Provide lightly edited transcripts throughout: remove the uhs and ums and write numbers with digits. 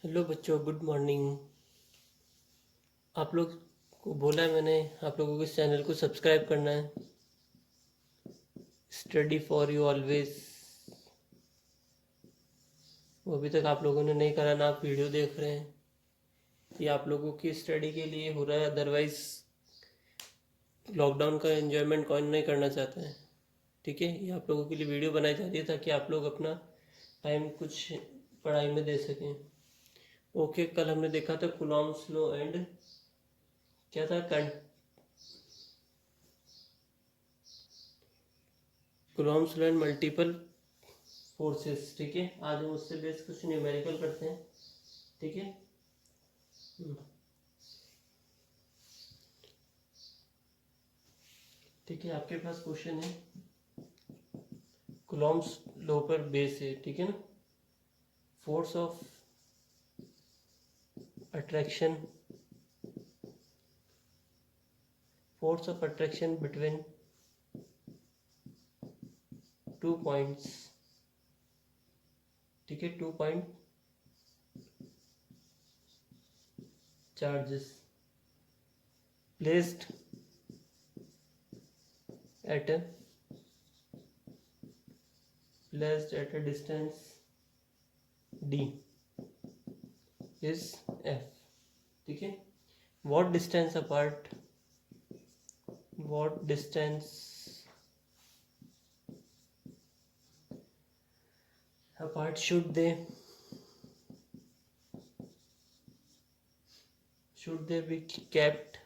Hello बच्चों, good morning. आप लोग को बोला है मैंने आप लोगों को इस चैनल को सब्सक्राइब करना है। Study for you always. वो अभी तक आप लोगों ने नहीं करा ना, आप वीडियो देख रहे हैं। ये आप लोगों की स्टडी के लिए हो रहा है, अदरवाइज लॉकडाउन का एंजॉयमेंट कौन नहीं करना चाहता है। ठीक है, ये आप लोगों के लिए वीडियो बनाई जा रही है ताकि आप लोग अपना टाइम कुछ पढ़ाई में दे सकें। ओके, कल हमने देखा था कूलॉम्स लॉ एंड क्या था, Coulomb's law and multiple forces. ठीक है, आज हम उससे बेस कुछ न्यूमेरिकल करते हैं। ठीक है, ठीक है, आपके पास क्वेश्चन है, कूलॉम्स लॉ पर बेस है। ठीक है ना, force of attraction, force of attraction between two points. ठीक है, 2 point charges placed at a distance d is f. ठीक है, what distance apart should they be kept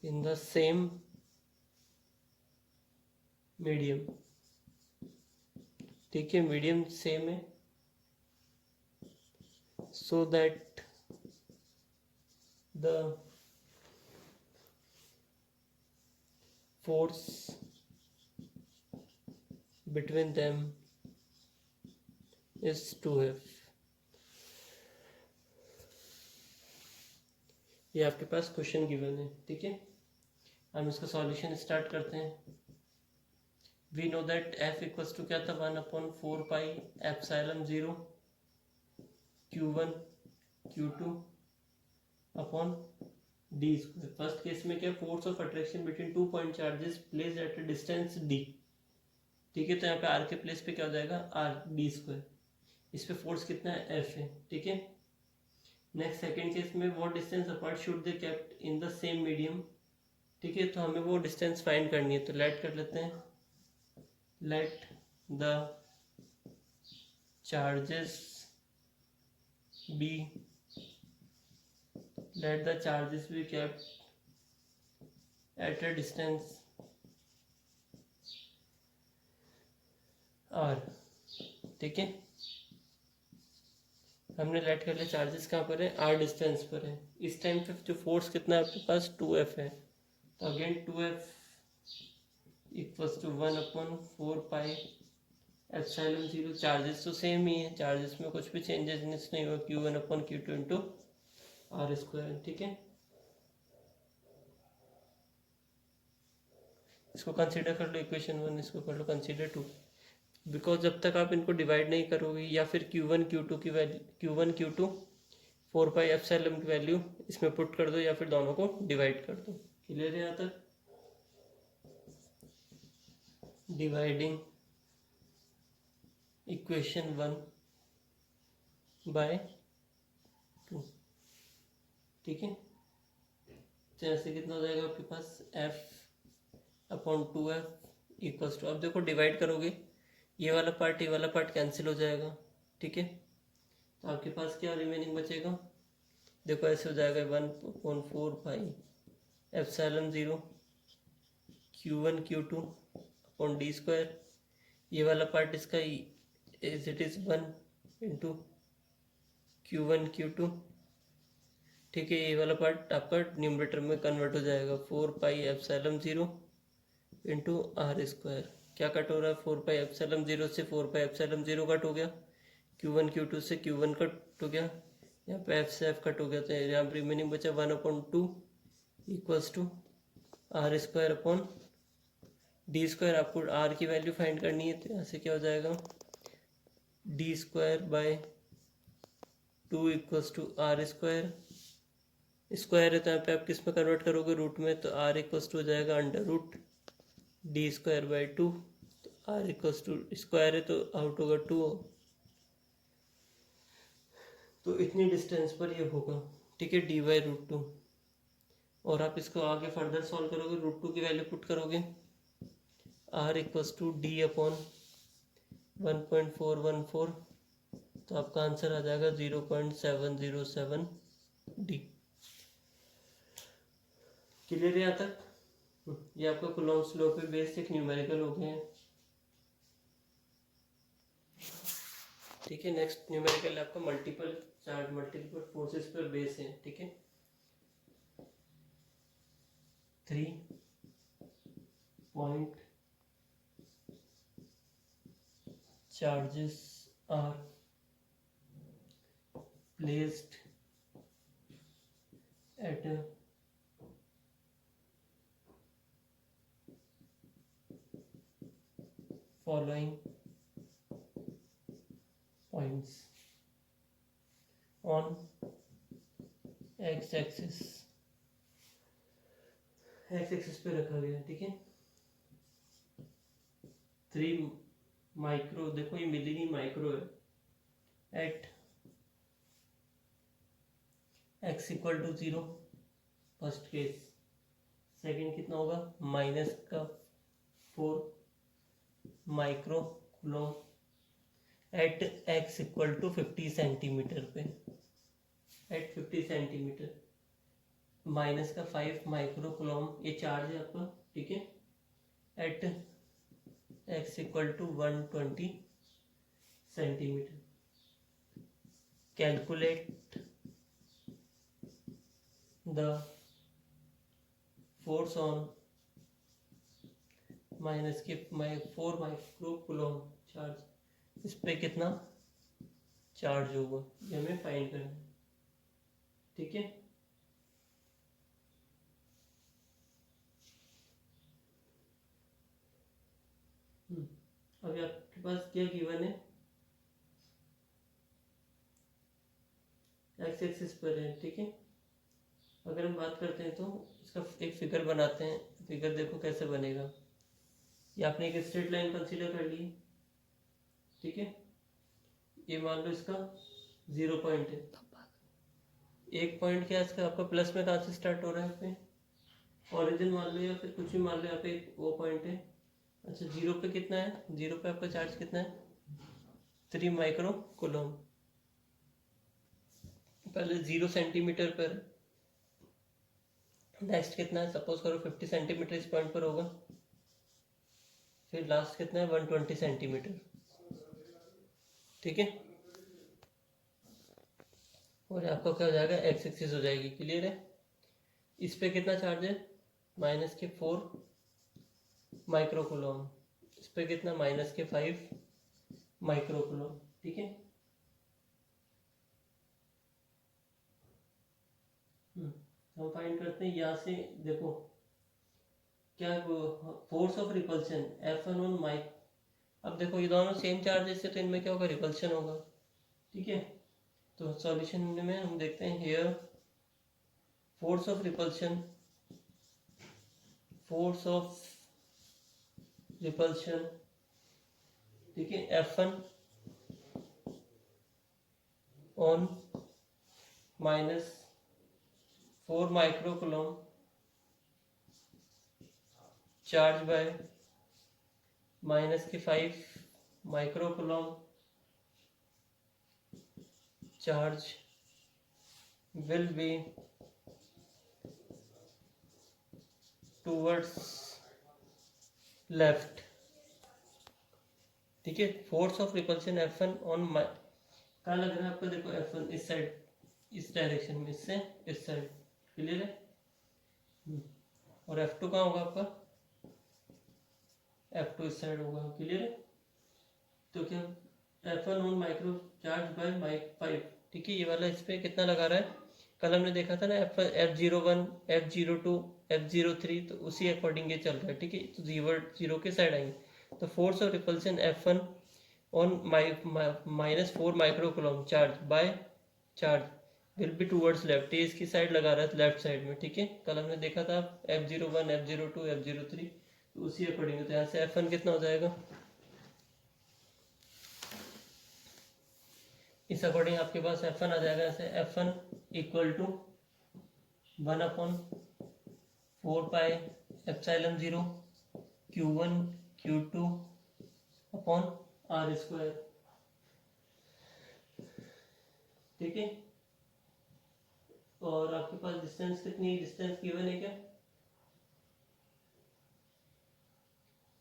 in the same medium. ठीक है, मीडियम सेम है, so that the force between them is 2f। ये आपके पास question given है। ठीक है, हम इसका सॉल्यूशन स्टार्ट करते हैं। We know that f equals to क्या था, 1/4 pi epsilon 0 q1 q2 upon d square. First case में क्या, force of attraction between 2 point charges placed at a distance d। ठीक है, तो यहाँ पे r के प्लेस पे क्या हो जाएगा, r डी स्क्वायर। इस पे फोर्स कितना है, f है। ठीक है, नेक्स्ट सेकेंड केस में what distance apart should they kept in the same medium. ठीक है, तो हमें वो डिस्टेंस फाइंड करनी है, तो लेट कर लेते हैं, let the charges be kept at a distance r। ठीक है, हमने लेट कर लिया, चार्जेस कहाँ पर है, r डिस्टेंस पर है। इस टाइम पे जो फोर्स कितना है आपके पास, 2f है। तो again 2f equals to 1/4 pi epsilon 0। Charges तो सेम ही है, चार्जेस में कुछ भी चेंजेस नहीं हुआ, q1/q2 इंटू आर स्क्वायर। ठीक है, इसको कंसीडर कर लो इक्वेशन 1, इसको कर लो कंसीडर 2। बिकॉज जब तक आप इनको डिवाइड नहीं करोगे, या फिर q1 q2 की value, q1 q2 4 pi epsilon की वैल्यू इसमें पुट कर दो, या फिर दोनों को डिवाइड कर दो। क्लियर है यहाँ तक? Dividing equation 1 by 2। ठीक है, तो ऐसे कितना हो जाएगा आपके पास, f/2f इक्वल्स टू, अब देखो डिवाइड करोगे, ये वाला पार्ट कैंसिल हो जाएगा। ठीक है, तो आपके पास क्या रिमेनिंग बचेगा, देखो ऐसे हो जाएगा, 1/4 pi epsilon 0 q1 q2 upon d square. ये वाला पार्ट इसका as it is 1 into q1 q2। ठीक है, ये वाला पार्ट आपका न्यूमरेटर में कन्वर्ट हो जाएगा, 4 pi epsilon 0 into r square. क्या कट हो रहा है, 4 पाई एप्सिलॉन 0 से 4 पाई एप्सिलॉन 0 कट हो गया, q1 q2 से q1 कट हो गया, यहाँ पे f से f कट हो गया, तो यहाँ पर रिमेनिंग बचा 1/2 equals to r square upon d square आपको आर की वैल्यू फाइंड करनी है, तो यहाँ से क्या हो जाएगा, d square by 2 equals to r square. Square है तो यहाँ पे आप किस में कन्वर्ट करोगे, रूट में, तो आर इक्वल्स टू हो जाएगा under root d square by 2। तो आर इक्वल्स टू स्क्वायर है तो आउट होगा 2, तो इतनी डिस्टेंस पर ये होगा, ठीक है, डी बाई रूट 2। और आप इसको आगे फर्दर सॉल्व करोगे, रूट 2 की वैल्यू पुट करोगे, r equals to d upon 1.414, तो आपका आंसर आ जाएगा 0.707 डी। क्लियर है यहाँ तक? ये आपका कूलॉम्स लॉ पे बेसिक न्यूमेरिकल हो गए हैं, ठीक है। नेक्स्ट न्यूमेरिकल आपका मल्टीपल चार्ज मल्टीपल फोर्सेस पर बेस है, ठीक है। 3 point charges are placed at following points on x-axis, x-axis पे रखा गया, ठीक है। 3 माइक्रो, देखो ये मिली माइक्रो है, at x equal to 0 first case. Second कितना होगा, माइनस का 4 micro coulomb at x equal to 50 centimetre पे, एट 50 सेंटीमीटर, माइनस का 5 माइक्रो कूलॉम, ये चार्ज है आपका, ठीक है, at x equal to 120 centimetre. Calculate the force on minus के 4 माइक्रो कूलॉम चार्ज, इस पे कितना चार्ज होगा, ये हमें फाइंड करना है, ठीक है। अभी आपके पास क्या गिवन है, एक्स एक्सिस पर है, ठीक है। अगर हम बात करते हैं तो इसका एक फिगर बनाते हैं, फिगर देखो कैसे बनेगा। ये आपने एक स्ट्रेट लाइन कंसीडर कर ली, ठीक है। ये मान लो इसका 0 पॉइंट है, एक पॉइंट क्या है इसका आपका प्लस में कहाँ से स्टार्ट हो रहा है, पे ओरिजिन मान लो या फिर कुछ भी मान लो, यहाँ पे वो पॉइंट है। अच्छा, 0 पे कितना है, 0 पे आपका चार्ज कितना है, 3 माइक्रो कूलॉम। पहले 0 सेंटीमीटर पर, नेक्स्ट कितना है, सपोज करो 50 सेंटीमीटर इस पॉइंट पर होगा, फिर लास्ट कितना है 120 सेंटीमीटर, ठीक है। और आपका क्या हो जाएगा, एक्स एक्सिस हो जाएगी, क्लियर है। इस पे कितना चार्ज है, माइनस के 4 माइक्रो कूलॉम, इस पे कितना, माइनस के 5 माइक्रो कूलॉम, ठीक है। हम फाइंड करते हैं यहाँ से, देखो क्या force of repulsion F1 on mic. अब देखो ये दोनों सेम चार्जेस है तो इनमें क्या होगा, रिपल्शन होगा, ठीक है। तो सॉल्यूशन में हम देखते हैं, here force of repulsion, force of repulsion, ठीक है, F1 on minus 4 micro Coulomb charge by minus के 5 micro Coulomb charge will be towards left, ठीक है। Force of repulsion F1 on कहाँ लग रहा है आपको, देखो F1 इस साइड, इस डायरेक्शन में, इससे इस साइड, क्लियर है। और F2 कहाँ होगा आपका, F2 इस साइड होगा, क्लियर है। तो क्या F1 on micro charge by mic 5, ठीक है। ये वाला इस पे कितना लगा रहा है, कल हमने देखा था ना, F01 F02 F03, तो उसी अकॉर्डिंग ये चल रहा है, ठीक है। तो जीरो के साइड आएंगे तो force of repulsion F1 on -4 microcoulomb charge by charge will be towards left. ये इसकी साइड लगा रहा है लेफ्ट साइड में, ठीक है। कल हमने देखा था F01, F02, F03, तो उसी अकॉर्डिंग। तो यहाँ से F1 कितना हो जाएगा, इस अकॉर्डिंग आपके पास F1 आ जाएगा। ऐसे F1 equal to 1/4πε0 Q1 Q2 upon R square, ठीक है। और आपके पास डिस्टेंस कितनी, डिस्टेंस गिवन है क्या,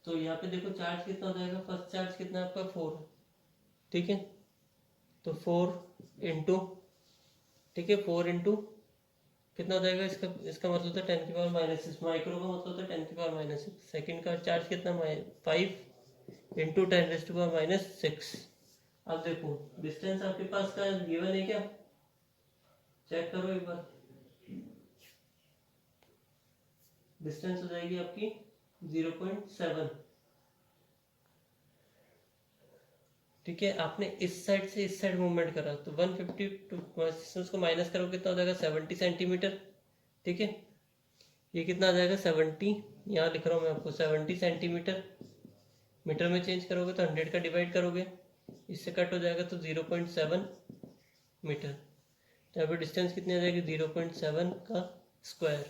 तो यहाँ पे देखो चार्ज कितना हो जाएगा, फर्स्ट चार्ज कितना है आपका 4, ठीक है। तो 4 इंटू, ठीक है, 4 इंटू कितना हो जाएगा, इसका मतलब होता है 10⁻⁻6 माइक्रो का मतलब होता है 10⁻⁻6। सेकंड का चार्ज कितना 5 इंटू 10⁻⁻6। अब देखो डिस्टेंस आपके पास का गिवन है क्या, चेक करो एक बार। डिस्टेंस हो जाएगी आपकी 0.7, ठीक है। आपने इस साइड से इस साइड मूवमेंट करा तो 150 को माइनस करोगे कितना हो जाएगा 70 सेंटीमीटर, ठीक है। ये कितना आ जाएगा 70, यहाँ लिख रहा हूँ मैं आपको 70 सेंटीमीटर। मीटर में चेंज करोगे तो 100 का डिवाइड करोगे, इससे कट हो जाएगा तो 0.7 मीटर। तो यहाँ पे डिस्टेंस कितनी आ जाएगी 0.7 का स्क्वायर।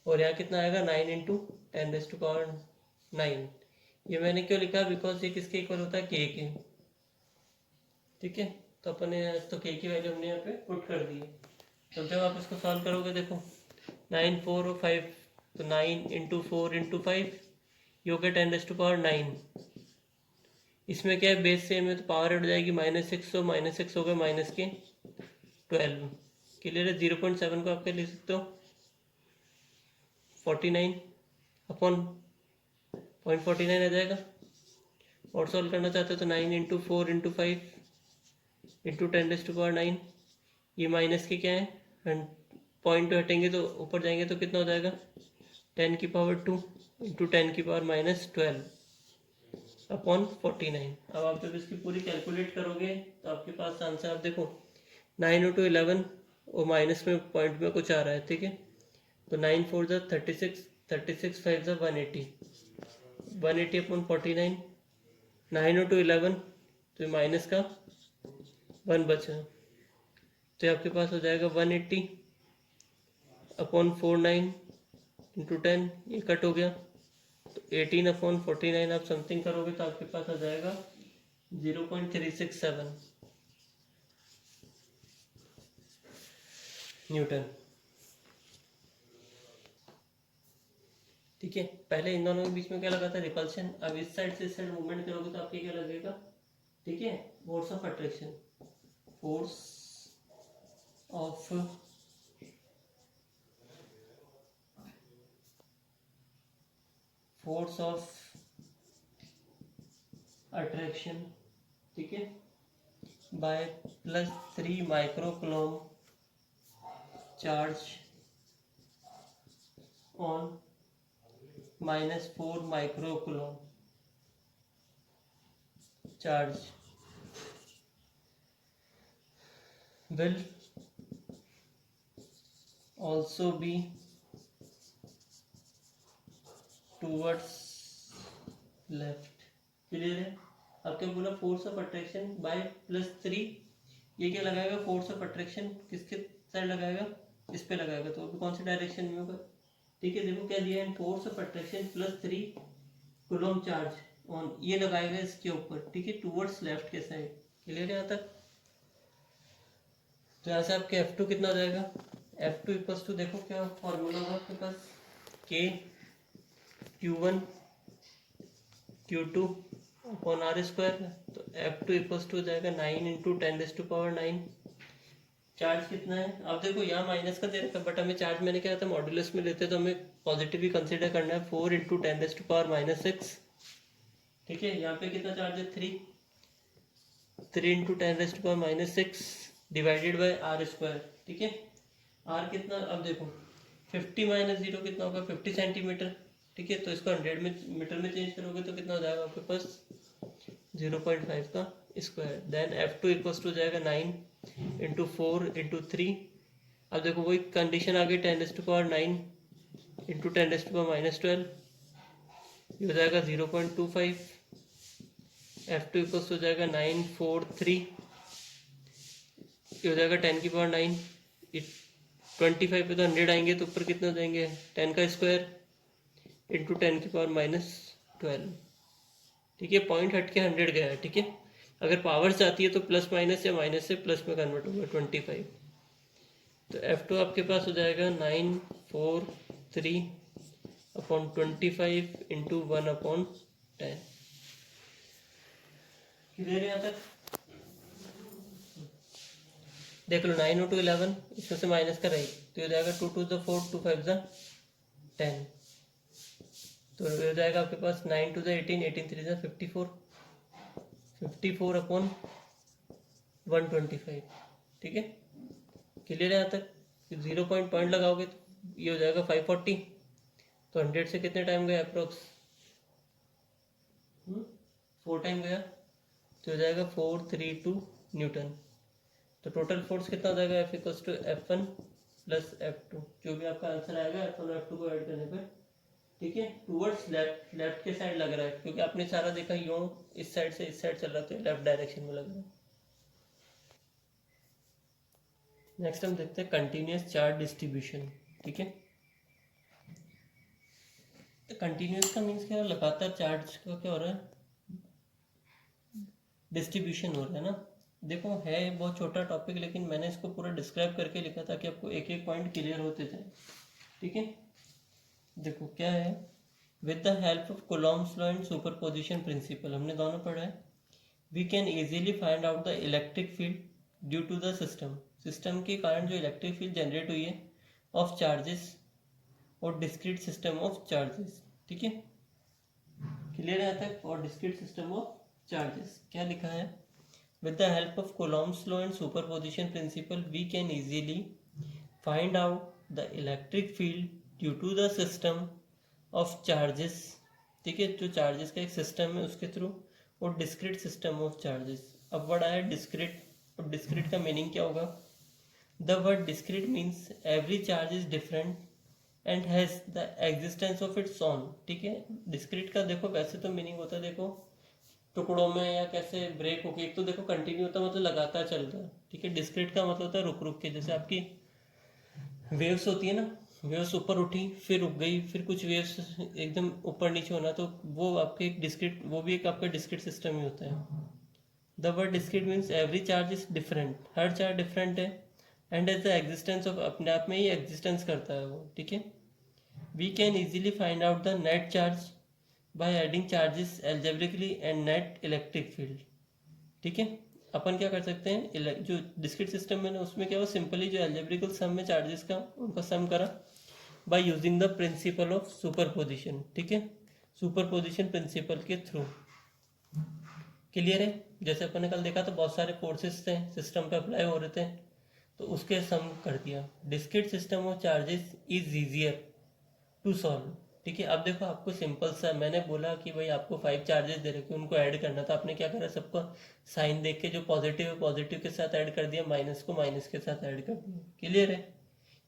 और यहाँ कितना आएगा 9 इंटू 10⁻9। ये मैंने क्यों लिखा, बिकॉज ये किसके इक्वल होता है के के, ठीक है। तो अपने तो के की वैल्यू हमने यहाँ पे पुट कर दी है। तो जब आप इसको सॉल्व करोगे देखो 9 4 और 5, तो 9 इंटू 4 इंटू 5 ये हो गया 10⁻9। इसमें क्या है बेस सेम है तो पावर ऐड हो जाएगी -6, तो -6 हो गया -12। क्लियर है। 0.7 को आप क्या लिख सकते हो 49 अपॉन 0.49 आ जाएगा। और सॉल्व करना चाहते हो तो 9 इंटू 4 इंटू 5 इंटू 10⁻9, ये माइनस के क्या है, पॉइंट हटेंगे तो ऊपर जाएंगे तो कितना हो जाएगा 10⁻² इंटू 10⁻−12 अपॉन 49। अब आप जब इसकी पूरी कैलकुलेट करोगे तो आपके पास आंसर आप देखो 9 इंटू 11 और माइनस में पॉइंट में कुछ आ रहा है, ठीक है। तो 9 4 ज़ा 36, 36 5 ज़ा 180, 180 अपॉन 49, 9 इंटू 11 तो माइनस का 1 बचा, तो आपके पास हो जाएगा 180 अपॉन 49 इंटू 10, ये कट हो गया तो 18 अपॉन 49 आप समथिंग करोगे तो आपके पास आ जाएगा 0.367 न्यूटन, ठीक है। पहले इन दोनों के बीच में क्या लगा था रिपल्शन, अब इस साइड से इस साइड मूवमेंट करोगे तो आपके क्या लगेगा, ठीक है, force of attraction, force of attraction, ठीक है, by +3 microcoulomb charge on -4 microcoulomb charge will also be towards left। Clear है। अब क्या बोला, फोर्स ऑफ अट्रैक्शन बाय +3, ये क्या लगाएगा फोर्स ऑफ अट्रैक्शन किसके साइड लगाएगा, इस पे लगाएगा, तो अभी कौन से डायरेक्शन में होगा, ठीक है। देखो क्या दिया है, force of attraction +3 coulomb charge on, ये लगाएगा इसके ऊपर, ठीक है, टूवर्ड्स लेफ्ट के साइड। क्लियर है यहाँ तक। तो यहाँ से आपके F2 कितना हो जाएगा, F2 इक्वल्स टू, देखो क्या फॉर्मूला होगा आपके पास, K Q1 Q2 upon R square. तो F2 इक्वल्स टू हो जाएगा 9 इंटू 10⁻9। चार्ज कितना है, अब देखो यहाँ माइनस का दे रखा है, बट हमें चार्ज मैंने क्या था मॉड्यूलस में लेते तो हमें पॉजिटिव ही कंसीडर करना है, 4 इंटू 10⁻6, ठीक है। यहाँ पे कितना चार्ज है 3 into 10⁻6 divided by R square, ठीक है। R कितना, अब देखो 50 माइनस 0 कितना होगा, 50 सेंटीमीटर। ठीक है, तो इसको 100 में मीटर में चेंज करोगे तो कितना हो जाएगा आपके पास, 0.5 का square. Then F2 equals to जाएगा 9 इंटू 4 इंटू 3। अब देखो वही कंडीशन आ गई, 10⁻9 इंटू 10⁻−12, ये हो जाएगा 0.25। F2 इक्वल्स हो जाएगा 943, ये हो जाएगा 10⁻9। 25 पे तो 100 आएंगे तो ऊपर कितना हो जाएंगे, 10 का स्क्वायर इंटू 10⁻−12। ठीक है, पॉइंट हट के 100 गया है। ठीक है, अगर पावर्स आती है तो प्लस माइनस या माइनस से प्लस में कन्वर्ट होगा 25। तो F2 आपके पास हो जाएगा 943 अपॉन 25 इंटू 1/10। क्लियर है यहाँ तक? देख लो, 9 × 2 11, इसमें से माइनस कर रही तो हो जाएगा 2 × 2 4, 2 5 10। तो हो जाएगा आपके पास 9 × 2 18, 18 3 54, 54 अपॉन 125। ठीक है, क्लियर है यहाँ तक? 0 पॉइंट लगाओगे तो ये हो जाएगा 540। तो 100 से कितने टाइम गया अप्रोक्स, 4 टाइम गया, तो हो जाएगा 432 न्यूटन। तो टोटल फोर्स कितना हो जाएगा, F equals to F1 plus F2, जो भी आपका आंसर आएगा F1 और F2 को ऐड करने पर। ठीक है, टूवर्ड्स लेफ्ट, लेफ्ट के साइड लग रहा है क्योंकि आपने सारा देखा यूं इस साइड से इस साइड चल रहा है, तो लेफ्ट डायरेक्शन में लग रहा है। नेक्स्ट हम देखते हैं कंटिन्यूस चार्ज डिस्ट्रीब्यूशन। ठीक है, तो कंटिन्यूस का मीन्स क्या है, लगातार चार्ज का क्या हो रहा है, डिस्ट्रीब्यूशन हो रहा है ना। देखो है बहुत छोटा टॉपिक, लेकिन मैंने इसको पूरा डिस्क्राइब करके लिखा था कि आपको एक एक पॉइंट क्लियर होते जाए। ठीक है, देखो क्या है, with the help of coulomb's law and superposition principle, हमने दोनों पढ़ा है। We can easily find out the electric field due to the system, system के कारण जो इलेक्ट्रिक फील्ड जनरेट हुई है ऑफ चार्जेस और डिस्क्रीट सिस्टम ऑफ चार्जेस। ठीक है, क्लियर है तक? और डिस्क्रीट सिस्टम ऑफ चार्जेस क्या लिखा है, with the help of coulomb's law and superposition principle we can easily find out the electric field due to the system of charges. ठीक है, जो चार्जेस का एक सिस्टम है उसके थ्रू, और डिस्क्रीट सिस्टम ऑफ चार्जेस। अब वर्ड आया डिस्क्रीट, और डिस्क्रीट का मीनिंग क्या होगा, the word discrete means every charge is different and has the existence of its own. ठीक है, डिस्क्रीट का देखो वैसे तो मीनिंग होता है, देखो टुकड़ों में या कैसे ब्रेक होके, एक तो देखो कंटिन्यू होता है मतलब लगातार चल रहा है। ठीक है, डिस्क्रीट का मतलब होता है रुक रुक के, जैसे आपकी वेव्स होती है ना, वेव्स ऊपर उठी फिर रुक गई, फिर कुछ वेव्स एकदम ऊपर नीचे होना, तो वो आपके एक डिस्क्रीट, वो भी एक आपका डिस्क्रीट सिस्टम ही होता है। The word discrete means every charge is different, हर चार्ज डिफरेंट है, and as the existence of, अपने आप में ही एग्जिस्टेंस करता है वो। ठीक है, we can easily find out the net charge by adding charges algebraically and net electric field. ठीक है, अपन क्या कर सकते हैं, जो डिस्क्रीट सिस्टम में ना उसमें क्या हो, सिंपली जो एल्जेब्रिकल सम में चार्जेस का उनका सम करा by using the principle of superposition. ठीक है, सुपरपोजिशन प्रिंसिपल के थ्रू। क्लियर है? जैसे अपन ने कल देखा तो बहुत सारे फोर्सेस थे सिस्टम पे अप्लाई हो रहे थे, तो उसके सम कर दिया। Discrete system of charges is easier to solve. ठीक है, अब देखो आपको सिंपल सा, मैंने बोला कि भाई आपको 5 चार्जेस दे रखे उनको ऐड करना था, आपने क्या करा, सबको साइन देख के जो पॉजिटिव है पॉजिटिव के साथ ऐड कर दिया, माइनस को माइनस के साथ ऐड कर दिया। क्लियर है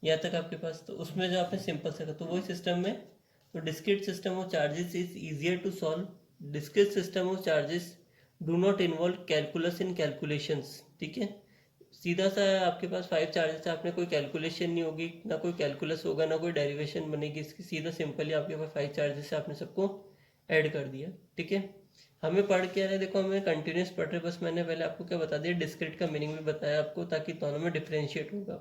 यहाँ तक आपके पास? तो उसमें जो आपने सिंपल सा, तो वही सिस्टम में, तो discrete system of charges is easier to solve. Discrete system of charges do not involve calculus in calculations. ठीक है, सीधा सा है आपके पास 5 चार्जेस है, आपने कोई कैलकुलेशन नहीं होगी, ना कोई कैलकुलस होगा, ना कोई डेरिवेशन बनेगी इसकी, सीधा सिंपली आपके पास 5 चार्जेस है, आपने सबको ऐड कर दिया। ठीक है, हमें पढ़ के आ रहे, देखो हमें कंटिन्यूस पढ़ रहे, बस मैंने पहले आपको क्या बता दिया, डिस्क्रीट का मीनिंग भी बताया आपको, ताकि दोनों में डिफ्रेंशिएट होगा।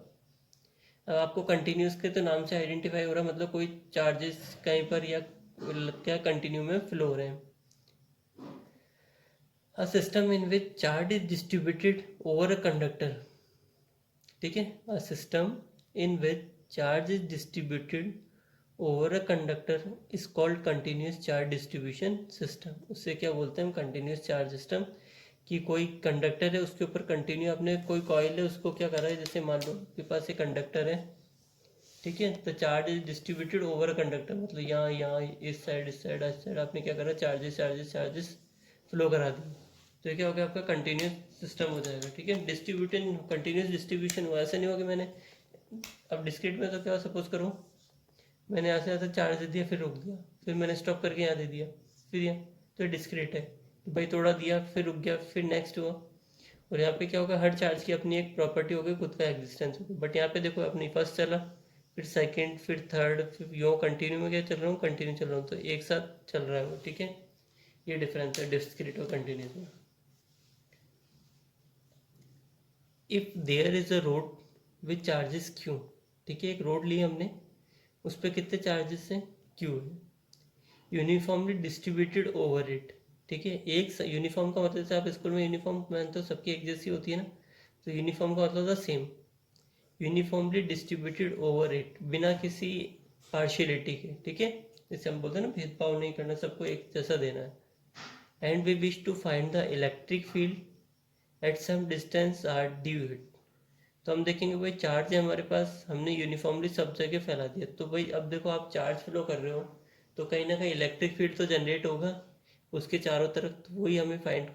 अब आपको कंटिन्यूस के तो नाम से आइडेंटिफाई हो रहा है, मतलब कोई चार्जेस कहीं पर या क्या कंटिन्यू में फ्लो हो रहे हैं। A system in which charge is distributed over a conductor. ठीक है, a system in which charge is distributed over a conductor is called continuous charge distribution system. उससे क्या बोलते हैं हम, continuous charge system, कि कोई कंडक्टर है उसके ऊपर कंटिन्यू, आपने कोई कॉइल है उसको क्या कर रहा है, जैसे मान लो आपके पास एक कंडक्टर है, ठीक है। तो charge is distributed over conductor, मतलब यहाँ यहाँ इस साइड आपने क्या करा, चार्जेस चार्जेस चार्जेस फ्लो करा दिए। तो ये क्या हो गया, आपका कंटिन्यूस सिस्टम हो जाएगा। ठीक है, डिस्ट्रीब्यूटेड कंटिन्यूस डिस्ट्रीब्यूशन हुआ, ऐसा नहीं हुआ कि मैंने अब डिस्क्रीट में तो क्या सपोज करूँ मैंने यहाँ से यहाँ तक चार्ज दे दिया फिर रोक दिया, फिर मैंने स्टॉप करके यहाँ दे दिया फिर यहाँ, तो ये डिस्क्रीट है कि भाई थोड़ा दिया फिर रुक गया फिर नेक्स्ट हुआ। और यहाँ पे क्या होगा, हर चार्ज की अपनी एक प्रॉपर्टी होगी, खुद का एग्जिस्टेंस होगा। बट यहाँ पे देखो अपनी फर्स्ट चला, फिर सेकंड, फिर थर्ड, फिर यो कंटिन्यू में क्या चल रहा हूँ, कंटिन्यू चल रहा हूँ, तो एक साथ चल रहा है वो। ठीक है, ये डिफरेंस है डिस्क्रीट और कंटिन्यूस में। If there is a rod with charges q, ठीक है, एक रोड ली हमने, उस पर कितने चार्जेस हैं, क्यू है, यूनिफॉर्मली डिस्ट्रीब्यूटेड ओवर इट। ठीक है, एक यूनिफॉर्म का मतलब, जैसे आप स्कूल में यूनिफॉर्म पहनते तो सबकी एक जैसी होती है ना, तो यूनिफॉर्म का मतलब था same, uniformly distributed over it, बिना किसी पार्शियलिटी के। ठीक है, जैसे हम बोलते हैं ना, भेदभाव नहीं करना, सबको एक जैसा देना है। And we wish to find the electric field at some distance r due it. तो हम देखेंगे भाई चार्ज है हमारे पास, हमने यूनिफॉर्मली सब जगह फैला दिया, तो भाई अब देखो आप चार्ज फ्लो कर रहे हो तो कहीं ना कहीं इलेक्ट्रिक फील्ड तो जनरेट होगा उसके चारों तरफ, तो वही हमें फाइंड।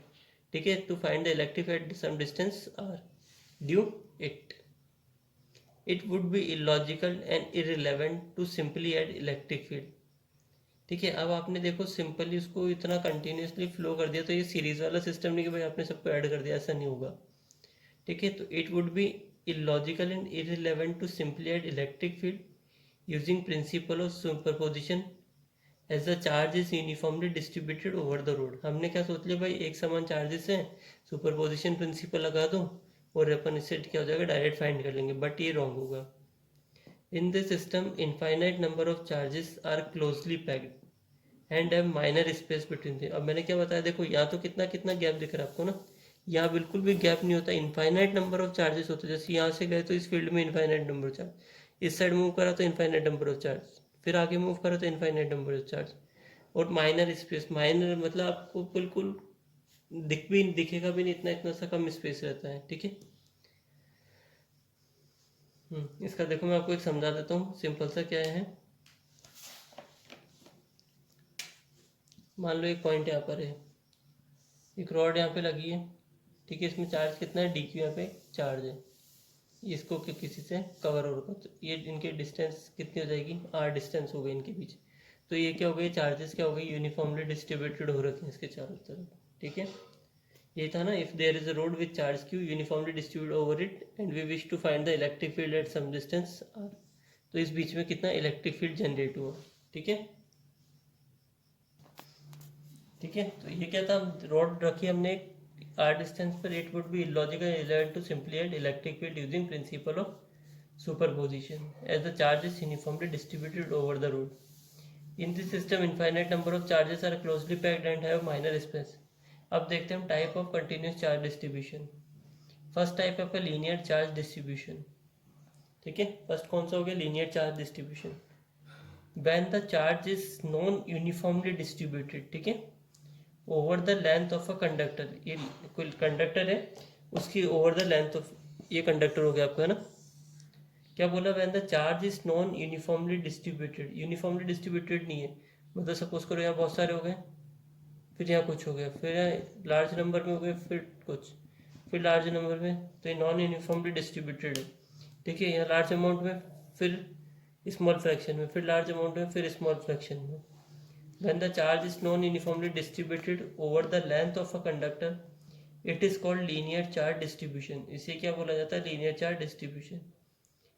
ठीक है, to find the electric at some distance r due it, it would be illogical and irrelevant to simply add electric field. ठीक है, अब आपने देखो सिंपली उसको इतना कंटिन्यूसली फ्लो कर दिया, तो ये सीरीज वाला सिस्टम नहीं कि भाई आपने सबको ऐड कर दिया, ऐसा नहीं होगा। ठीक है, तो it would B illogical and irrelevant to simply add electric field using principle of superposition as the charge is uniformly distributed over the road। हमने क्या सोच लिया भाई, एक समान चार्जेस हैं, सुपरपोजिशन प्रिंसिपल लगा दो और अपन इससे क्या हो जाएगा, डायरेक्ट फाइंड कर लेंगे, बट ये रॉन्ग होगा। In this system infinite number of charges are closely packed and have minor space between them. अब मैंने क्या बताया, देखो यहाँ तो कितना कितना गैप दिख रहा है आपको ना, यहाँ बिल्कुल भी गैप नहीं होता, इनफाइनाइट नंबर ऑफ चार्जेस होते हैं। जैसे यहाँ से गए तो इस फील्ड में इनफाइनाइट नंबर ऑफ चार्ज, इस साइड मूव करा तो इनफाइनाइट नंबर ऑफ चार्ज, फिर आगे मूव करा तो इनफाइनाइट नंबर ऑफ चार्ज। और माइनर स्पेस, माइनर मतलब आपको बिल्कुल दिखेगा भी नहीं, इतना इतना सा कम स्पेस रहता है। ठीक है, इसका देखो मैं आपको एक समझा देता हूँ, सिंपल सा क्या है। मान लो एक पॉइंट यहाँ पर है, एक रॉड यहाँ पे लगी है। ठीक है, इसमें चार्ज कितना है, डी क्यू यहाँ पे चार्ज है, इसको किसी से कवर होगा, तो ये इनके डिस्टेंस कितनी हो जाएगी, आर डिस्टेंस हो गई इनके बीच। तो ये क्या हो गई, चार्जेस क्या हो गई, यूनिफॉर्मली डिस्ट्रीब्यूटेड हो रखे हैं इसके चारों तरफ। ठीक है, ये था ना, if there is a rod with charge q uniformly distributed over it and we wish to find the electric field at some distance r, तो इस बीच में कितना इलेक्ट्रिक फील्ड जनरेट हुआ। ठीक है, ठीक है, तो ये क्या था, रॉड रखी हमने आर डिस्टेंस पर, it would be illogical irrelevant to simply add electric field using principle of superposition as the charge is uniformly distributed over the road. In this system infinite number of charges are closely packed and have minor space. अब देखते हैं हम type of continuous charge distribution. First type है आपका linear charge distribution. ठीक है, first कौन सा हो गया, linear charge distribution. When the charge is non uniformly distributed, ठीक है, over the length of a conductor, ये कोई कंडक्टर है उसकी ओवर द लेंथ ऑफ, ये कंडक्टर हो गया आपका, है ना। क्या बोला, when the charge is non uniformly distributed, uniformly distributed नहीं है, मतलब सपोज करो यहाँ बहुत सारे हो गए, फिर यहाँ कुछ हो गया, फिर यहाँ लार्ज नंबर में हो गए, फिर कुछ, फिर लार्ज नंबर में, तो ये नॉन यूनिफॉर्मली डिस्ट्रीब्यूटेड है। ठीक है, यहाँ लार्ज अमाउंट में, फिर स्मॉल फ्रैक्शन में, फिर लार्ज अमाउंट में, फिर स्मॉल फ्रैक्शन में। When the charge is non-uniformly distributed over the length of a conductor, it is called linear charge distribution. इसे क्या बोला जाता है, linear charge distribution.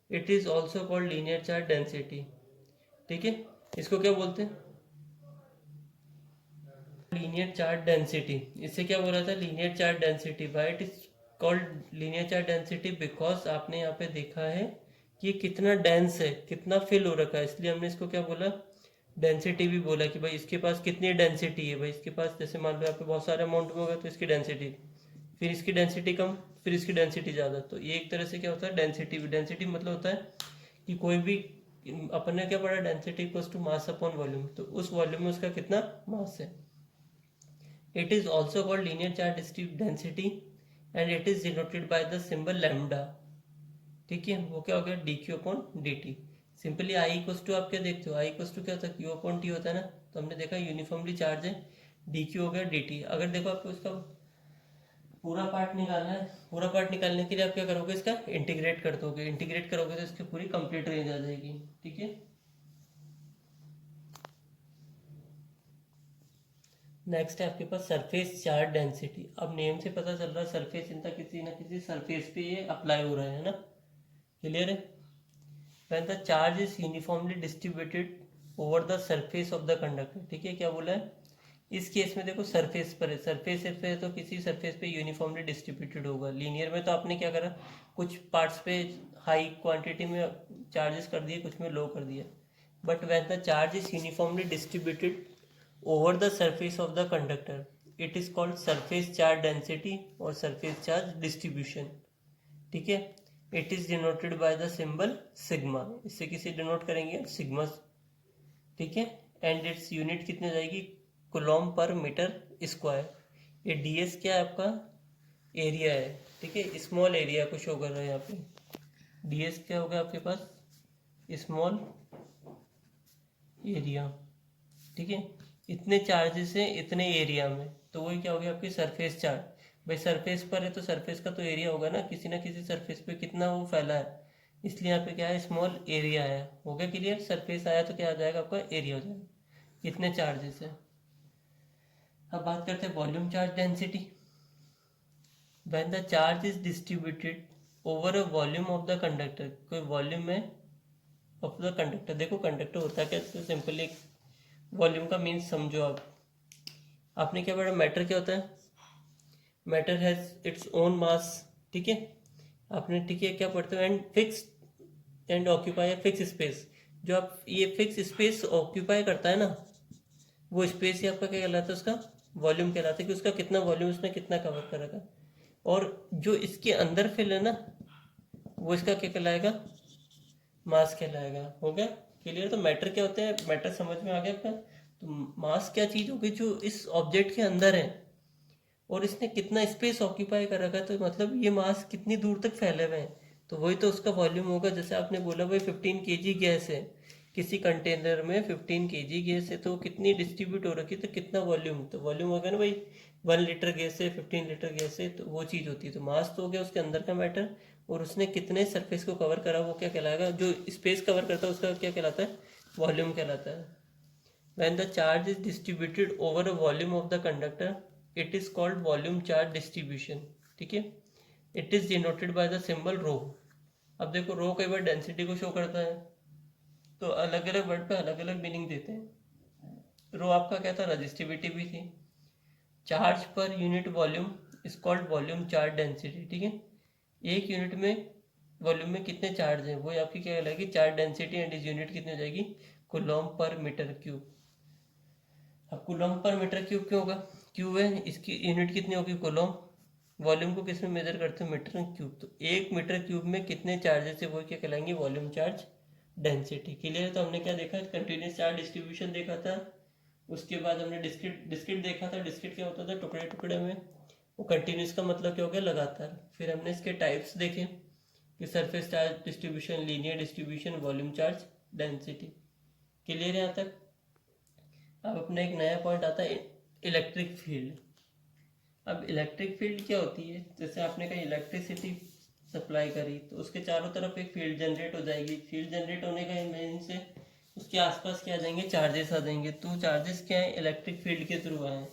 It is also called linear charge density. ठीक है, इसको क्या बोलते हैं, linear charge density. इससे क्या बोला था, linear charge density. Why it is called linear charge density? Because आपने यहाँ पे देखा है कि कितना dense है, कितना fill हो रखा है, इसलिए हमने इसको क्या बोला, डेंसिटी भी बोला कि भाई इसके पास कितनी डेंसिटी है। भाई इसके पास जैसे मान लो यहाँ पे बहुत सारे अमाउंट में होगा तो इसकी डेंसिटी, फिर इसकी डेंसिटी कम, फिर इसकी डेंसिटी ज़्यादा, तो ये एक तरह से क्या होता है, डेंसिटी। डेंसिटी मतलब होता है कि कोई भी, अपन ने क्या पढ़ा, density equals to mass upon volume, तो उस वॉल्यूम में उसका कितना मास है। It is also called linear charge density and it is denoted by the symbol lambda. ठीक है, वो क्या हो गया, d q upon d t. Simply I equals to आप क्या देखते हो, आई इक्वल्स टू क्या होता है, क्यू अपॉन टी होता है ना। तो हमने देखा यूनिफॉर्मली चार्ज है, डी क्यू हो गया डी टी। अगर देखो आपको इसका पूरा पार्ट निकालना है, पूरा पार्ट निकालने के लिए आप क्या करोगे, इसका इंटीग्रेट कर दोगे, इंटीग्रेट करोगे तो इसकी पूरी कंप्लीट रेंज आ जाएगी, ठीक है। नेक्स्ट है आपके पास सरफेस चार्ज डेंसिटी। अब नेम से पता चल रहा है सरफेस इनका किसी ना किसी सरफेस पे ये अप्लाई हो रहा है ना, क्लियर है। When the charge is uniformly distributed over the surface of the conductor, ठीक है, क्या बोला है इस केस में, देखो सरफेस पर है, सरफेस पे है तो किसी सरफेस पे यूनिफॉर्मली डिस्ट्रीब्यूटेड होगा। लीनियर में तो आपने क्या करा, कुछ पार्ट्स पे हाई क्वांटिटी में चार्जेस कर दिए, कुछ में लो कर दिया। But when the charge is uniformly distributed over the surface of the conductor, it is called surface charge density और सरफेस चार्ज डिस्ट्रीब्यूशन, ठीक है। It is denoted by the symbol sigma, इससे किसे डिनोट करेंगे, सिग्मा, ठीक है। And its unit कितने जाएगी, कूलॉम पर मीटर स्क्वायर। ये डीएस क्या है आपका, एरिया है, ठीक है, स्मॉल एरिया को शो कर रहा है यहाँ पे। डीएस क्या होगा आपके पास, स्मॉल एरिया, ठीक है। इतने चार्जेस हैं इतने एरिया में, तो वही क्या हो गया आपकी सरफेस चार्ज। भाई सरफेस पर है तो सरफेस का तो एरिया होगा ना किसी सरफेस पे कितना वो फैला है, इसलिए यहाँ पे क्या है, स्मॉल एरिया है। हो गया क्लियर, सरफेस आया तो क्या आ जाएगा आपका, एरिया हो जाएगा, कितने चार्जेस है। अब बात करते हैं volume charge density. When the charge is distributed over a volume of the conductor, कोई वॉल्यूम में ऑफ द कंडक्टर, देखो कंडक्टर होता है क्या, सिंपली वॉल्यूम का मीन्स समझो आप। आपने क्या पढ़ा, मैटर क्या होता है, मैटर हैज इट्स ओन मास, ठीक है। आपने ठीक है क्या पढ़ते हो, and fix and occupy fix space. जो आप ये फिक्स स्पेस ऑक्यूपाई करता है ना, वो स्पेस ही आपका क्या कहलाता है, उसका वॉल्यूम कहलाता है, कि उसका कितना वॉल्यूम उसने कितना कवर कर रखा। और जो इसके अंदर फिल है ना, वो इसका क्या कहलाएगा, मास कहलाएगा। हो गया क्लियर। तो मैटर क्या होते हैं, मैटर समझ में आ गया आपका। तो मास क्या चीज होगी, जो इस ऑब्जेक्ट के अंदर है और इसने कितना स्पेस ऑक्यूपाई कर रखा है, तो मतलब ये मास कितनी दूर तक फैले हुए हैं, तो वही तो उसका वॉल्यूम होगा। जैसे आपने बोला भाई 15 केजी गैस है किसी कंटेनर में, 15 केजी गैस है तो कितनी डिस्ट्रीब्यूट हो रखी है, तो कितना वॉल्यूम, तो वॉल्यूम होगा ना भाई, 1 लीटर गैस है, 15 लीटर गैस है, तो वो चीज़ होती है। तो मास तो हो गया उसके अंदर का मैटर, और उसने कितने सरफेस को कवर करा वो क्या कहलाएगा, जो स्पेस कवर करता है उसका क्या कहलाता है, वॉल्यूम कहलाता है। When the charge is distributed over a volume of the conductor, it is called volume charge distribution, ठीक है। It is denoted by the symbol rho। अब देखो रो कई बार डेंसिटी को शो करता है, तो अलग अलग वर्ड पे अलग अलग मीनिंग देते हैं। रो आपका क्या था, रजिस्टिविटी भी थी। Charge per unit volume is called volume charge density, ठीक है। एक यूनिट में वॉल्यूम में कितने चार्ज हैं, वो आपकी क्या कहलाएगी, चार्ज डेंसिटी, एंड इस यूनिट कितनी हो जाएगी, कूलॉम पर मीटर क्यूब। अब कूलॉम पर मीटर क्यूब क्यों होगा, क्यूब है, इसकी यूनिट कितनी होगी, कूलॉम। वॉल्यूम को किस में मेजर करते हैं, मीटर क्यूब। तो 1 मीटर क्यूब में कितने चार्जेस है, वो क्या कहलाएंगे, वॉल्यूम चार्ज डेंसिटी। क्लियर। तो हमने क्या देखा, कंटिन्यूस चार्ज डिस्ट्रीब्यूशन देखा था, उसके बाद हमने डिस्क्रिट डिस्क्रिट देखा था। डिस्क्रिट क्या होता था, टुकड़े टुकड़े में, वो कंटिन्यूस का मतलब क्या हो गया, लगातार। फिर हमने इसके टाइप्स देखे कि surface charge distribution, linear distribution, volume charge density. Clear है यहाँ तक। अब अपना एक नया पॉइंट आता है, इलेक्ट्रिक फील्ड। अब इलेक्ट्रिक फील्ड क्या होती है, जैसे आपने कहा इलेक्ट्रिसिटी सप्लाई करी तो उसके चारों तरफ एक फील्ड जनरेट हो जाएगी। फील्ड जनरेट होने का मेन से उसके आसपास क्या आ जाएंगे, चार्जेस आ जाएंगे। तो चार्जेस क्या है, इलेक्ट्रिक फील्ड के थ्रू आए।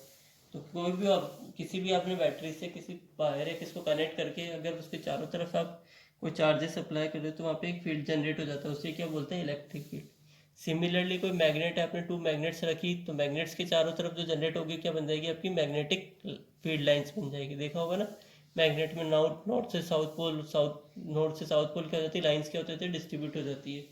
तो कोई भी आप किसी भी आपने बैटरी से किसी वायर या किसको कनेक्ट करके अगर उसके चारों तरफ आप कोई चार्जेस अप्लाई कर रहे हो तो वहाँ पे एक फील्ड जनरेट हो जाता है, उसे क्या बोलते हैं, इलेक्ट्रिक फील्ड। सिमिलरली कोई मैग्नेट है, आपने 2 मैग्नेट्स रखी तो मैग्नेट्स के चारों तरफ जो जनरेट होगी क्या बन जाएगी, आपकी मैग्नेटिक फील्ड लाइंस बन जाएगी। देखा होगा ना, मैग्नेट में नॉर्थ से साउथ पोल, नॉर्थ से साउथ पोल क्या हो जाती है, लाइंस क्या होती है, डिस्ट्रीब्यूट हो जाती है।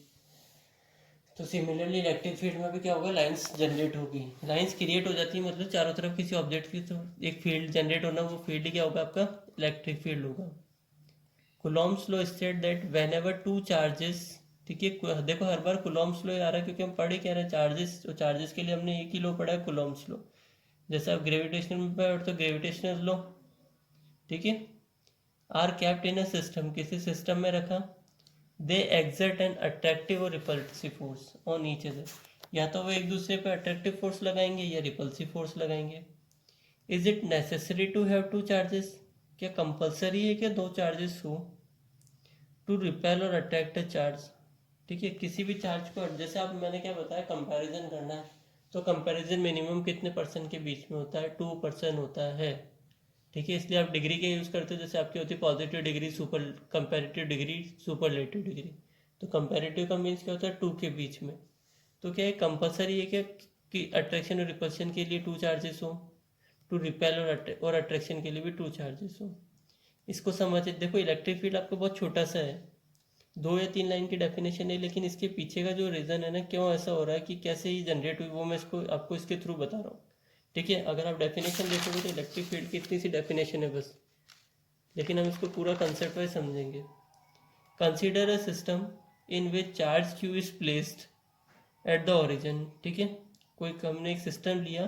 तो सिमिलरली इलेक्ट्रिक फील्ड में भी क्या होगा, लाइंस जनरेट होगी, लाइंस क्रिएट हो जाती है, मतलब चारों तरफ किसी ऑब्जेक्ट की तो एक फील्ड जनरेट होना, वो फील्ड क्या होगा आपका, इलेक्ट्रिक फील्ड होगा। Coulomb's law state that whenever 2 charges, ठीक है, देखो हर बार कूलॉम्स लॉ आ रहा है क्योंकि हम पढ़े क्या रहे हैं, चार्जेस। तो चार्जेस के लिए हमने एक ही लॉ पढ़ा है, कूलॉम्स लॉ। जैसे आप ग्रेविटेशनल में पढ़े तो ग्रेविटेशनल लॉ, ठीक है। Are kept in a system, किसी सिस्टम में रखा, दे एक्सर्ट एन अट्रैक्टिव और repulsive force on each other, या तो वो एक दूसरे पर अट्रैक्टिव फोर्स लगाएंगे या रिपल्सिव फोर्स लगाएंगे। Is it necessary to have two charges, क्या कंपलसरी है कि दो चार्जेस हो टू रिपेल और अट्रैक्ट अ चार्ज? ठीक है, किसी भी चार्ज को, जैसे आप मैंने क्या बताया, कंपैरिजन करना है, तो कंपैरिजन मिनिमम कितने परसेंट के बीच में होता है, 2% होता है। ठीक है, इसलिए आप डिग्री के यूज़ करते हो, जैसे आपकी होती है positive degree, super comparative degree, superlative degree. तो कंपैरेटिव का मीन्स क्या होता है, 2 के बीच में। तो क्या है, कंपलसरी है क्या कि अट्रैक्शन और रिपल्शन के लिए 2 चार्जेस हो, टू रिपेल और अट्रैक्शन के लिए भी 2 चार्जेस हो। इसको समझे, देखो इलेक्ट्रिक फील्ड आपको बहुत छोटा सा है, 2 या 3 लाइन की डेफिनेशन है, लेकिन इसके पीछे का जो रीज़न है ना, क्यों ऐसा हो रहा है, कि कैसे ये जनरेट हुई, वो मैं इसको आपको इसके थ्रू बता रहा हूँ। ठीक है, अगर आप डेफिनेशन देखोगे तो इलेक्ट्रिक फील्ड की इतनी सी डेफिनेशन है बस, लेकिन हम इसको पूरा कंसेप्ट वाइज समझेंगे। Consider a system in which charge q is placed at the origin. ठीक है, कोई हमने एक सिस्टम लिया,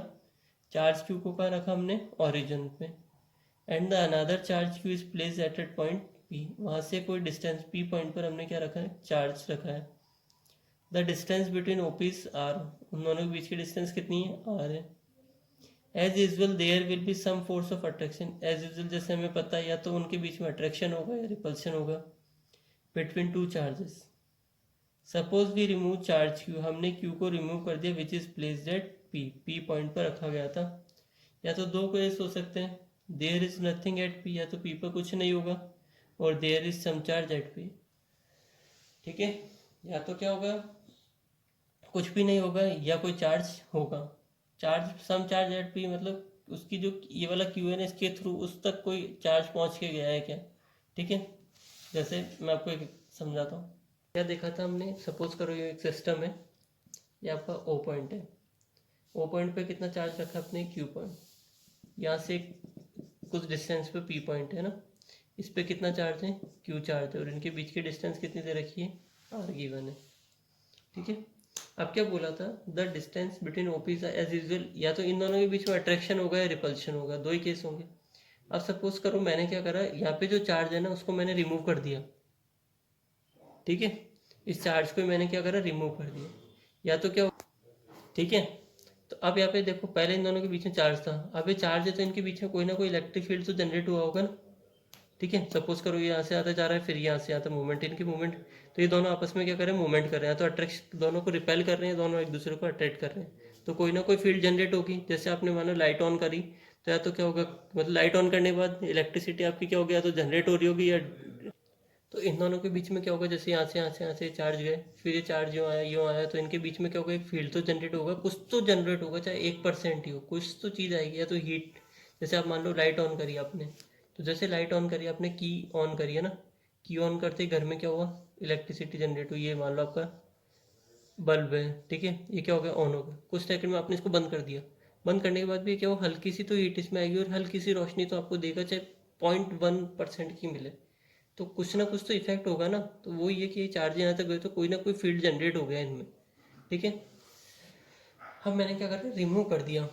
चार्ज क्यू को कहाँ रखा हमने, ओरिजिन पे, and the another charge q is place at at point p, वहाँ से कोई डिस्टेंस पी पॉइंट पर हमने क्या रखा है, चार्ज रखा है। The distance between O P is r, उन दोनों के बीच की डिस्टेंस कितनी है, आर है। As usual there will be some force of attraction, as usual जैसे हमें पता है, या तो उनके बीच में अट्रैक्शन होगा या रिपल्शन होगा, between 2 charges. Suppose we remove charge q, हमने क्यू को रिमूव कर दिया, which is placed at p, p point पर रखा गया था। या तो दो केस हो सकते हैं, there is nothing at p, या तो पी पर कुछ नहीं होगा, और there is some charge at p. ठीक है, या तो क्या होगा, कुछ भी नहीं होगा, या कोई चार्ज होगा, charge some charge at p, मतलब उसकी जो ये वाला क्यू है ना, इसके थ्रू उस तक कोई चार्ज पहुंच के गया है क्या। ठीक है, जैसे मैं आपको एक समझाता हूँ। क्या देखा था हमने, सपोज करो ये एक सिस्टम है, ये आपका ओ पॉइंट है, ओ पॉइंट पे कितना चार्ज रखा अपने, क्यू पॉइंट, यहाँ से कुछ डिस्टेंस पे पी पॉइंट है ना, इस पे कितना चार्ज है, क्यू चार्ज है, और इनके बीच की डिस्टेंस कितनी दे रखी है, आर गिवन है। ठीक है, अब क्या बोला था, the distance between O P is as usual, या तो इन दोनों के बीच में अट्रैक्शन होगा या रिपल्शन होगा, दो ही केस होंगे। अब सपोज करो मैंने क्या करा, यहाँ पे जो चार्ज है ना उसको मैंने रिमूव कर दिया। ठीक है, इस चार्ज को मैंने क्या करा, रिमूव कर दिया, या तो क्या, ठीक है। तो अब यहाँ पे देखो, पहले इन दोनों के बीच में चार्ज था, अब ये चार्ज है तो इनके बीच में कोई ना कोई इलेक्ट्रिक फील्ड तो जनरेट हुआ होगा ना। ठीक है, सपोज करो ये यहाँ से आता जा रहा है, फिर यहाँ से आता मूवमेंट, इनकी मूवमेंट, तो ये दोनों आपस में क्या कर रहे हैं, मूवमेंट कर रहे हैं, तो अट्रैक्शन, दोनों को रिपेल कर रहे हैं, दोनों एक दूसरे को अट्रैक्ट कर रहे हैं, तो कोई ना कोई फील्ड जनरेट होगी। जैसे आपने मानो लाइट ऑन करी, तो या तो क्या होगा, मतलब लाइट ऑन करने के बाद इलेक्ट्रिसिटी आपकी क्या होगी, या तो जनरेट हो रही होगी, या तो इन दोनों के बीच में क्या होगा, जैसे यहाँ से चार्ज गए, फिर ये चार्ज यूँ आया, तो इनके बीच में क्या होगा, एक फील्ड तो जनरेट होगा, कुछ तो जनरेट होगा, चाहे 1% ही हो, कुछ तो चीज़ आएगी, या तो हीट। जैसे आप मान लो लाइट ऑन करी आपने, तो जैसे लाइट ऑन करी आपने, की ऑन करी है ना, की ऑन करते ही घर में क्या हुआ, इलेक्ट्रिसिटी जनरेट हुई, ये मान लो आपका बल्ब है। ठीक है, ये क्या हो गया, ऑन हो गया, कुछ सेकंड में आपने इसको बंद कर दिया, बंद करने के बाद भी क्या हो, हल्की सी तो हीट इसमें आएगी, और हल्की सी रोशनी तो आपको देगा, चाहे 0.1% की मिले, तो कुछ ना कुछ तो इफेक्ट होगा ना। तो वो ये कि चार्ज यहाँ तक गए तो कोई ना कोई फील्ड जनरेट हो गया इनमें। ठीक है, अब मैंने क्या कर रिमूव कर दिया,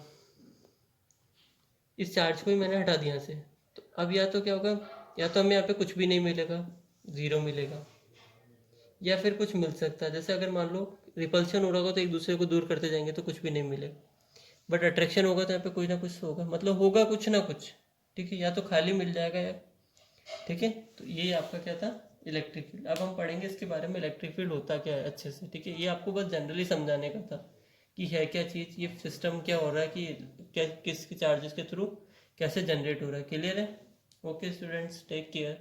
इस चार्ज को ही मैंने हटा दिया यहाँ से, तो अब या तो क्या होगा, या तो हमें यहाँ पे कुछ भी नहीं मिलेगा, ज़ीरो मिलेगा, या फिर कुछ मिल सकता है। जैसे अगर मान लो रिपल्शन हो रहा होगा तो एक दूसरे को दूर करते जाएंगे तो कुछ भी नहीं मिलेगा, बट अट्रैक्शन होगा तो यहाँ पे कुछ ना कुछ होगा, मतलब होगा कुछ ना कुछ। ठीक है, या तो खाली मिल जाएगा या, ठीक है, तो ये आपका क्या था, इलेक्ट्रिक फील्ड। अब हम पढ़ेंगे इसके बारे में, इलेक्ट्रिक फील्ड होता क्या है अच्छे से। ठीक है, ये आपको बस जनरली समझाने का था कि है क्या चीज़, ये सिस्टम क्या हो रहा है, कि क्या किस चार्जेस के थ्रू कैसे जनरेट हो रहा है। क्लियर है? Okay students, take care.